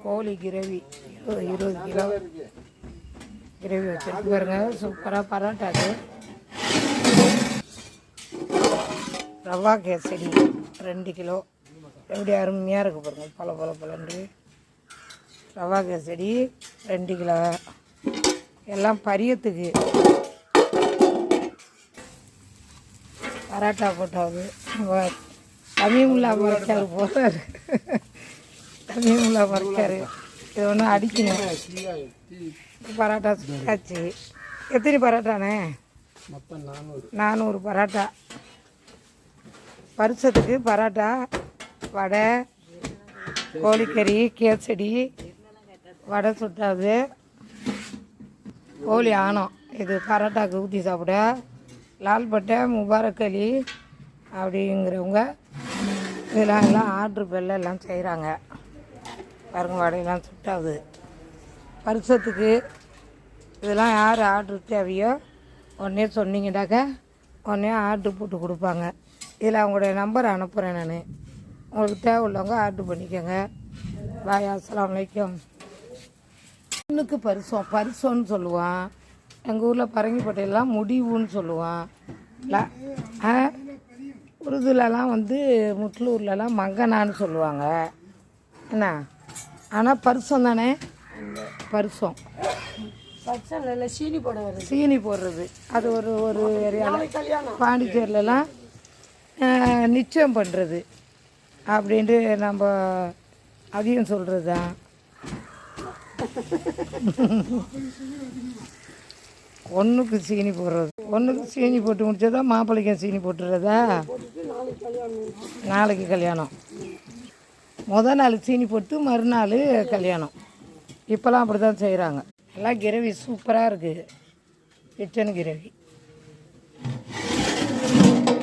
கோழி gravy 20 kilo gravy வச்சுருக்கு பாருங்க. சூப்பராக பரோட்டாக்கு. ரவா கேசரி 2 கிலோ எப்படி அருமையாக இருக்குது பாருங்கள். பலன்று ரவா கேசரி 2 கிலோ எல்லாம் பரியத்துக்கு. பரோட்டா போட்டாது தமிழ்முல்லா மறைக்காரு போகிறாரு. தமிழ்முல்லா மறைக்காரு. இது ஒன்றும் அடிக்கணும். பரோட்டா சுட்டாச்சு. எத்தனை பரோட்டாண்ணே? மொத்தம் 400 பரோட்டா. வருஷத்துக்கு பரோட்டா, வடை, கோழிக்கறி, கேசரி, வடை சுட்டாது, கோழி ஆணம். இது பரோட்டாவுக்கு ஊற்றி சாப்பிட. லால்பட்டை, முபாரக் அலி அப்படிங்கிறவங்க இதெல்லாம் எல்லாம் ஆர்ட்ரு பெல்ல எல்லாம் செய்கிறாங்க பாருங்க. வடையெல்லாம் சுட்டாது வருஷத்துக்கு. இதெல்லாம் யார் ஆர்ட்ரு தேவையோ உடனே சொன்னீங்கன்னாக்கா உடனே ஆர்ட்ரு போட்டு கொடுப்பாங்க. இதில் அவங்களுடைய நம்பர் அனுப்புகிறேன் நான். உங்களுக்கு தேவையுள்ளவங்க ஆர்ட்ரு பண்ணிக்கோங்க. பாய். அஸ்ஸலாமு அலைக்கும். பொண்ணுக்கு பரிசோன்னு சொல்லுவான். எங்கள் ஊரில் பரங்கிப்பட்டையெல்லாம் முடிவுன்னு சொல்லுவான். உருதுலலாம் முட்லூர்லலாம் மங்கனான்னு சொல்லுவாங்க என்ன. ஆனால் பரிசம் தானே. பரிசம் இல்லை சீனி போடுறது. சீனி போடுறது அது ஒரு ஏரியாவில். பாண்டிச்சேரியிலலாம் நிச்சயம் பண்ணுறது அப்படின்ட்டு நம்ம அதையும் சொல்கிறது தான். ஒன்றுக்கு சீனி போடுறது. ஒன்றுக்கு சீனி போட்டு முடிச்சதா மாப்பிள்ளைக்கும் சீனி போட்டுறதா. நாளைக்கு கல்யாணம். முதல் நாள் சீனி போட்டு மறுநாள் கல்யாணம். இப்போலாம் அப்படி தான் செய்கிறாங்க. எல்லாம் கிரேவி சூப்பராக இருக்குது. Kitchen gravy.